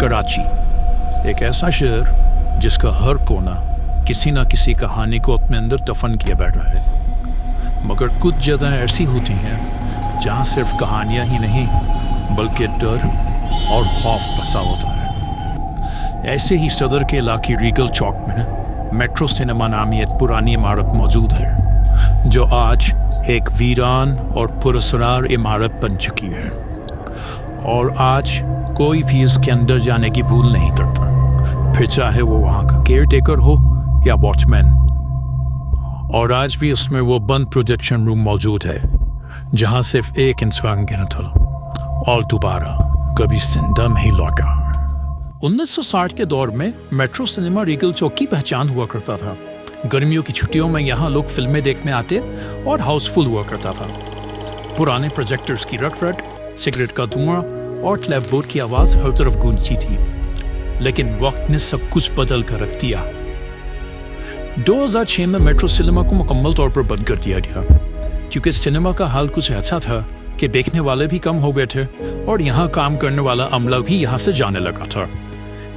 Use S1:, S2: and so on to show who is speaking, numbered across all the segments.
S1: कराची, एक ऐसा शहर जिसका हर कोना किसी न किसी कहानी को अपने अंदर दफन किए बैठा है। मगर कुछ जगह ऐसी होती हैं जहाँ सिर्फ कहानियाँ ही नहीं बल्कि डर और खौफ बसा होता है। ऐसे ही सदर के इलाके रीगल चौक में मेट्रो सिनेमा नामी एक पुरानी इमारत मौजूद है जो आज एक वीरान और पुरस्कार इमारत बन चुकी है, और आज कोई भी इसके अंदर जाने की भूल नहीं करता, फिर चाहे वो वहाँ का केयर टेकर हो या वॉचमैन। और आज भी उसमें वो बंद प्रोजेक्शन रूम मौजूद है जहाँ सिर्फ एक इंसान गिना था और दोबारा कभी जिंदा नहीं लौटा। 1960 के दौर में मेट्रो सिनेमा रीगल चौक की पहचान हुआ करता था। गर्मियों की छुट्टियों में यहाँ लोग फिल्में देखने आते और हाउसफुल हुआ करता था। पुराने प्रोजेक्टर्स की रट-रट, सिगरेट का धुआं और क्लैपबोर्ड की आवाज़ हर तरफ गूंजती थी। लेकिन वक्त ने सब कुछ बदल कर रख दिया। 2006 में मेट्रो सिनेमा को मुकम्मल तौर पर बंद कर दिया गया, क्योंकि सिनेमा का हाल कुछ ऐसा था कि देखने वाले भी कम हो गए थे और यहाँ काम करने वाला अमला भी यहाँ से जाने लगा था।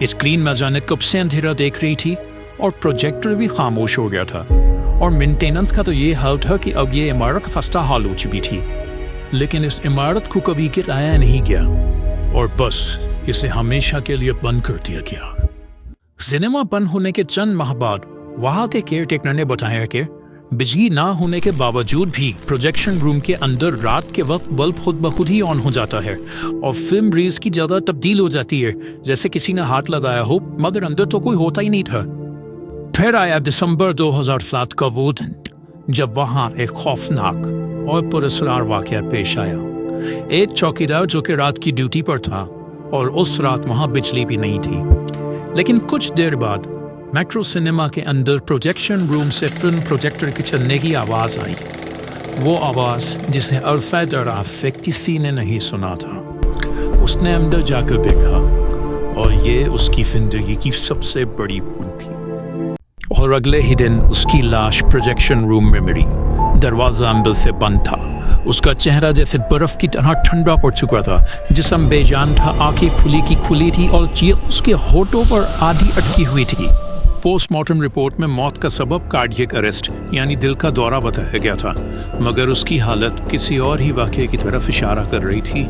S1: स्क्रीन में जाने कब से अंधेरा देख रही थी और प्रोजेक्टर भी खामोश हो गया था, और मेंटेनेंस का तो ये हाल था कि अब ये इमारत खस्ता हाल हो चुकी थी। लेकिन इस इमारत को कभी गिराया नहीं गया और बस इसे हमेशा के लिए बंद कर दिया गया। सिनेमा बंद होने के चंद माह बाद वहाँ के केयर टेकर ने बताया कि बिजली ना होने के बावजूद भी प्रोजेक्शन रूम के अंदर रात के वक्त बल्ब खुद ब खुद ही ऑन हो जाता है और फिल्म रील्स की ज़्यादा तब्दील हो जाती है, जैसे किसी ने हाथ लगाया हो, मगर अंदर तो कोई होता ही नहीं था। फिर आया दिसंबर 2007 का वो दिन जब वहाँ एक खौफनाक और पुरस्कार वाक़या पेश आया। एक चौकीदार जो कि रात की ड्यूटी पर था और उस रात वहाँ बिजली भी नहीं थी। लेकिन कुछ देर बाद मेट्रो सिनेमा के अंदर प्रोजेक्शन रूम से फिल्म प्रोजेक्टर के चलने की आवाज़ आई। वो आवाज़ जिसे अरफ़े दराज़ से किसी ने नहीं सुना था। उसने अंदर जाकर देखा और ये उसकी ज़िंदगी की सबसे बड़ी भूल थी। और अगले ही दिन उसकी लाश प्रोजेक्शन रूम में मिली। दरवाज़ा अंदर से बंद था। उसका चेहरा जैसे बर्फ़ की तरह ठंडा पड़ चुका था। जिस्म बेजान था, आंखें खुली की खुली थी और चीख उसके होठों पर आधी अटकी हुई थी। पोस्टमार्टम रिपोर्ट में मौत का सबब कार्डियक अरेस्ट यानी दिल का दौरा बताया गया था, मगर उसकी हालत किसी और ही वाक़ये की तरफ इशारा कर रही थी।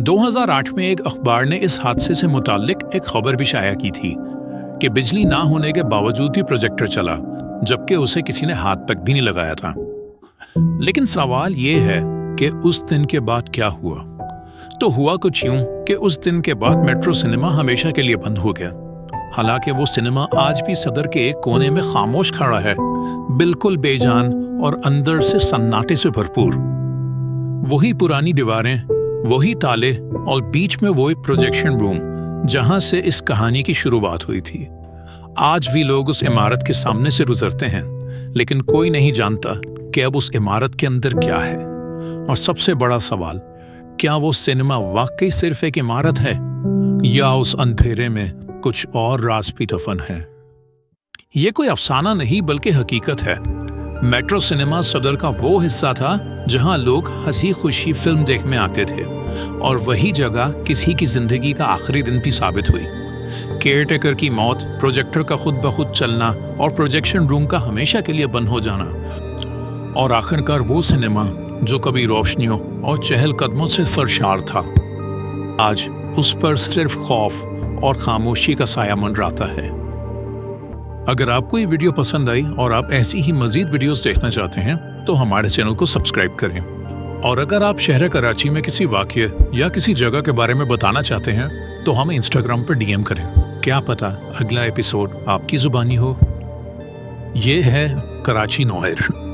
S1: 2008 में एक अखबार ने इस हादसे से मुताल्लिक एक खबर भी शाया की थी कि बिजली ना होने के बावजूद भी प्रोजेक्टर चला, जबकि उसे किसी ने हाथ तक भी नहीं लगाया था। लेकिन सवाल ये है कि उस दिन के बाद क्या हुआ? तो हुआ कुछ यूं कि उस दिन के बाद मेट्रो सिनेमा हमेशा के लिए बंद हो गया। हालांकि वो सिनेमा आज भी सदर के एक कोने में खामोश खड़ा है, बिल्कुल बेजान और अंदर से सन्नाटे से भरपूर। वही पुरानी दीवारें, वही ताले और बीच में वही प्रोजेक्शन रूम जहां से इस कहानी की शुरुआत हुई थी। आज भी लोग उस इमारत के सामने से गुजरते हैं, लेकिन कोई नहीं जानता कि अब उस इमारत के अंदर क्या है। और सबसे बड़ा सवाल, क्या वो सिनेमा वाकई सिर्फ एक इमारत है या उस अंधेरे में कुछ और राज भी दफन है? ये कोई अफसाना नहीं बल्कि हकीकत है। मेट्रो सिनेमा सदर का वो हिस्सा था जहां लोग हंसी खुशी फिल्म देखने आते थे, और वही जगह किसी की जिंदगी का आखिरी दिन भी साबित हुई। केयर टेकर की मौत, प्रोजेक्टर का खुद ब खुद चलना और प्रोजेक्शन रूम का हमेशा के लिए बंद हो जाना, और आखिरकार वो सिनेमा जो कभी रोशनियों और चहल कदमों से सरशार था, आज उस पर सिर्फ खौफ और खामोशी का साया मंडराता है। अगर आपको ये वीडियो पसंद आई और आप ऐसी ही मजीद वीडियोस देखना चाहते हैं तो हमारे चैनल को सब्सक्राइब करें। और अगर आप शहर कराची में किसी वाक़ये या किसी जगह के बारे में बताना चाहते हैं तो हमें इंस्टाग्राम पर DM करें। क्या पता अगला एपिसोड आपकी ज़ुबानी हो। ये है कराची नोयर।